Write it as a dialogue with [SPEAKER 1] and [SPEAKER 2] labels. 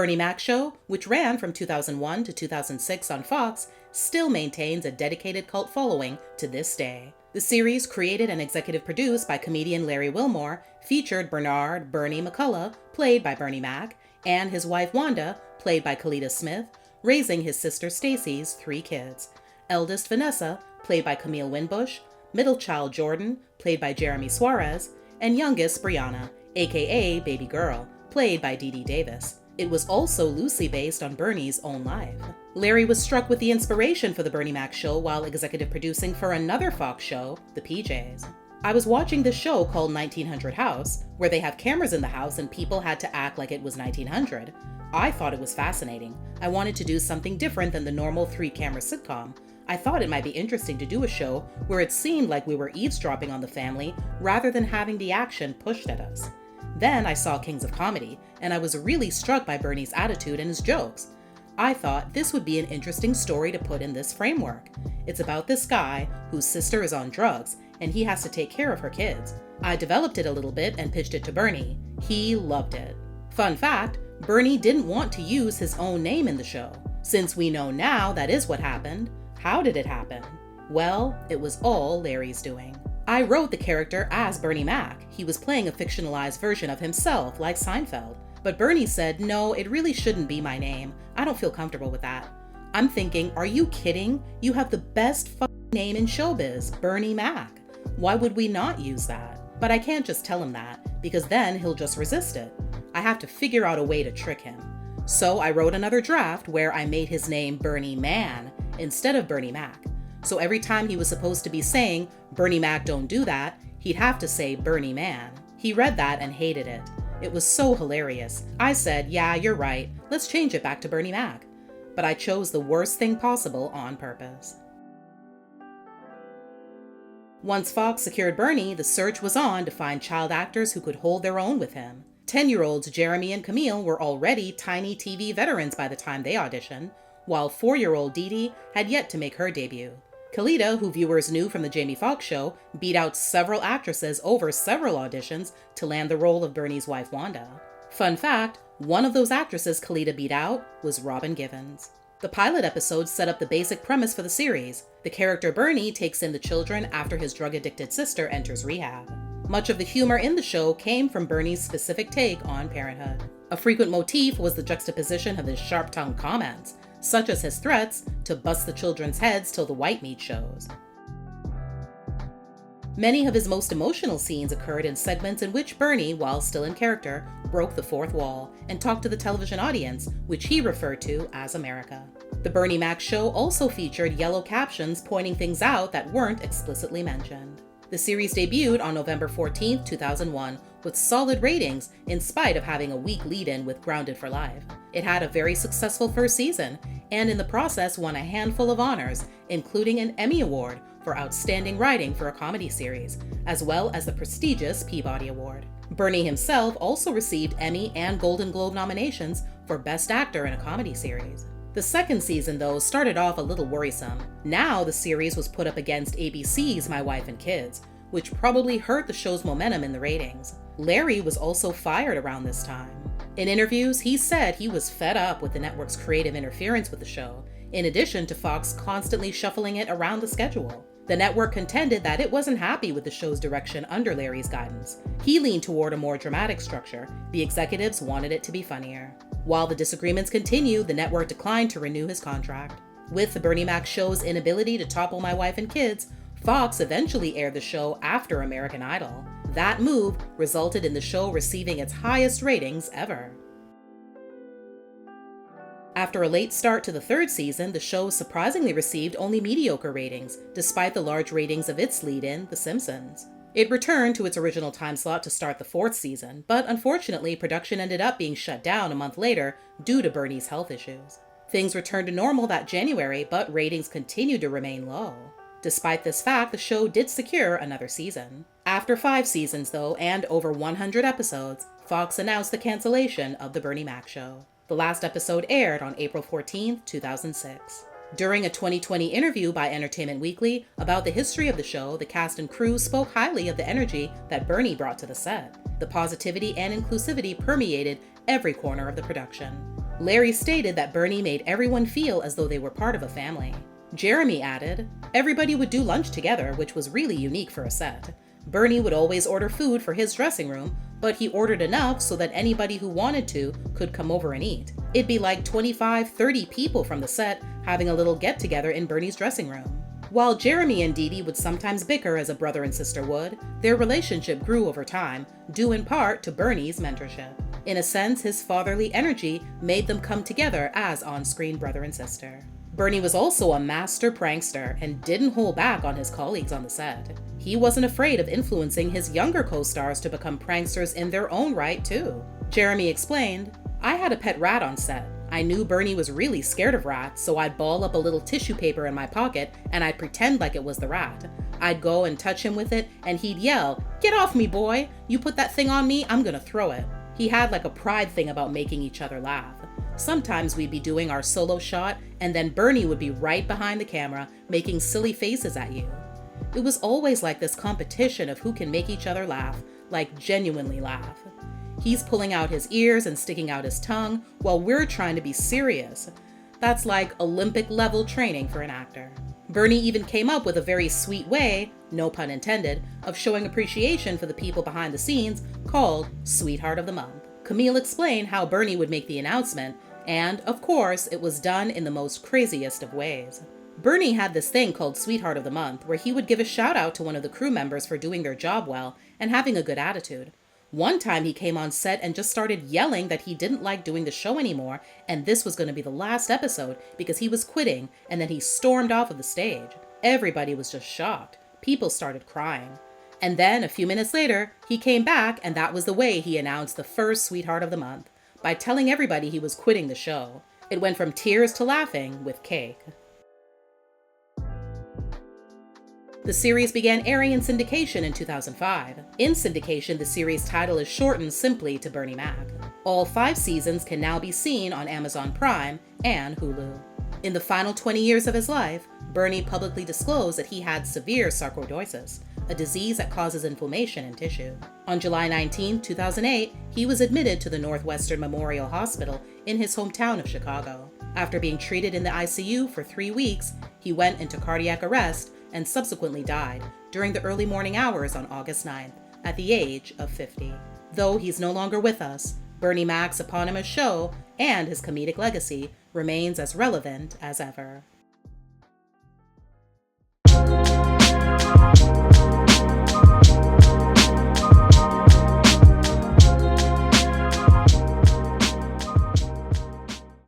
[SPEAKER 1] Bernie Mac Show, which ran from 2001 to 2006 on Fox, still maintains a dedicated cult following to this day. The series, created and executive produced by comedian Larry Wilmore, featured Bernard "Bernie" McCullough, played by Bernie Mac, and his wife Wanda, played by Kellita Smith, raising his sister Stacy's 3 kids. Eldest Vanessa, played by Camille Winbush, middle child Jordan, played by Jeremy Suarez, and youngest Bryana, a.k.a. baby girl, played by Dee Dee Davis. It was also loosely based on Bernie's own life. Larry was struck with the inspiration for the Bernie Mac Show while executive producing for another Fox show, The PJs. I was watching this show called 1900 House, where they have cameras in the house and people had to act like it was 1900. I thought it was fascinating. I wanted to do something different than the normal 3-camera sitcom. I thought it might be interesting to do a show where it seemed like we were eavesdropping on the family rather than having the action pushed at us. Then I saw Kings of Comedy, and I was really struck by Bernie's attitude and his jokes. I thought this would be an interesting story to put in this framework. It's about this guy whose sister is on drugs, and he has to take care of her kids. I developed it a little bit and pitched it to Bernie. He loved it. Fun fact, Bernie didn't want to use his own name in the show. Since we know now that is what happened, how did it happen? Well, it was all Larry's doing. I wrote the character as Bernie Mac. He was playing a fictionalized version of himself, like Seinfeld. But Bernie said, no, it really shouldn't be my name. I don't feel comfortable with that. I'm thinking, are you kidding? You have the best fucking name in showbiz, Bernie Mac. Why would we not use that? But I can't just tell him that, because then he'll just resist it. I have to figure out a way to trick him. So I wrote another draft where I made his name Bernie Man instead of Bernie Mac. So every time he was supposed to be saying, Bernie Mac don't do that, he'd have to say Bernie Man. He read that and hated it. It was so hilarious. I said, yeah, you're right. Let's change it back to Bernie Mac. But I chose the worst thing possible on purpose. Once Fox secured Bernie, the search was on to find child actors who could hold their own with him. 10-year-olds Jeremy and Camille were already tiny TV veterans by the time they auditioned, while 4-year-old Dee Dee had yet to make her debut. Kellita, who viewers knew from the Jamie Foxx show, beat out several actresses over several auditions to land the role of Bernie's wife Wanda. Fun fact, one of those actresses Kellita beat out was Robin Givens. The pilot episode set up the basic premise for the series. The character Bernie takes in the children after his drug-addicted sister enters rehab. Much of the humor in the show came from Bernie's specific take on parenthood. A frequent motif was the juxtaposition of his sharp-tongued comments, such as his threats to bust the children's heads till the white meat shows. Many of his most emotional scenes occurred in segments in which Bernie, while still in character, broke the fourth wall and talked to the television audience, which he referred to as America. The Bernie Mac Show also featured yellow captions pointing things out that weren't explicitly mentioned. The series debuted on November 14, 2001, with solid ratings in spite of having a weak lead-in with Grounded for Life. It had a very successful first season, and in the process won a handful of honors, including an Emmy Award for Outstanding Writing for a Comedy Series, as well as the prestigious Peabody Award. Bernie himself also received Emmy and Golden Globe nominations for Best Actor in a Comedy Series. The second season, though, started off a little worrisome. Now the series was put up against ABC's My Wife and Kids, which probably hurt the show's momentum in the ratings. Larry was also fired around this time. In interviews, he said he was fed up with the network's creative interference with the show, in addition to Fox constantly shuffling it around the schedule. The network contended that it wasn't happy with the show's direction under Larry's guidance. He leaned toward a more dramatic structure. The executives wanted it to be funnier. While the disagreements continued, the network declined to renew his contract. With the Bernie Mac Show's inability to topple My Wife and Kids, Fox eventually aired the show after American Idol. That move resulted in the show receiving its highest ratings ever. After a late start to the third season, the show surprisingly received only mediocre ratings, despite the large ratings of its lead-in, The Simpsons. It returned to its original time slot to start the fourth season, but unfortunately production ended up being shut down a month later due to Bernie's health issues. Things returned to normal that January, but ratings continued to remain low. Despite this fact, the show did secure another season. After 5 seasons, though, and over 100 episodes, Fox announced the cancellation of The Bernie Mac Show. The last episode aired on April 14, 2006. During a 2020 interview by Entertainment Weekly about the history of the show, the cast and crew spoke highly of the energy that Bernie brought to the set. The positivity and inclusivity permeated every corner of the production. Larry stated that Bernie made everyone feel as though they were part of a family. Jeremy added, everybody would do lunch together, which was really unique for a set. Bernie would always order food for his dressing room, but he ordered enough so that anybody who wanted to could come over and eat. It'd be like 25, 30 people from the set having a little get-together in Bernie's dressing room. While Jeremy and Dee Dee would sometimes bicker as a brother and sister would, their relationship grew over time, due in part to Bernie's mentorship. In a sense, his fatherly energy made them come together as on-screen brother and sister. Bernie was also a master prankster and didn't hold back on his colleagues on the set. He wasn't afraid of influencing his younger co-stars to become pranksters in their own right, too. Jeremy explained, I had a pet rat on set. I knew Bernie was really scared of rats, so I'd ball up a little tissue paper in my pocket and I'd pretend like it was the rat. I'd go and touch him with it and he'd yell, "Get off me, boy! You put that thing on me, I'm gonna throw it." He had like a pride thing about making each other laugh. Sometimes we'd be doing our solo shot and then Bernie would be right behind the camera making silly faces at you. It was always like this competition of who can make each other laugh, like genuinely laugh. He's pulling out his ears and sticking out his tongue while we're trying to be serious. That's like Olympic level training for an actor. Bernie even came up with a very sweet way, no pun intended, of showing appreciation for the people behind the scenes called Sweetheart of the Month. Camille explained how Bernie would make the announcement, and of course, it was done in the most craziest of ways. Bernie had this thing called Sweetheart of the Month where he would give a shout out to one of the crew members for doing their job well and having a good attitude. One time he came on set and just started yelling that he didn't like doing the show anymore and this was going to be the last episode because he was quitting, and then he stormed off of the stage. Everybody was just shocked. People started crying. And then a few minutes later, he came back and that was the way he announced the first Sweetheart of the Month, by telling everybody he was quitting the show. It went from tears to laughing with cake. The series began airing in syndication in 2005. In syndication, the series title is shortened simply to Bernie Mac. All 5 seasons can now be seen on Amazon Prime and Hulu. In the final 20 years of his life, Bernie publicly disclosed that he had severe sarcoidosis, a disease that causes inflammation in tissue. On July 19, 2008, he was admitted to the Northwestern Memorial Hospital in his hometown of Chicago. After being treated in the ICU for 3 weeks, he went into cardiac arrest and subsequently died during the early morning hours on August 9th at the age of 50. Though he's no longer with us, Bernie Mac's eponymous show and his comedic legacy remains as relevant as ever.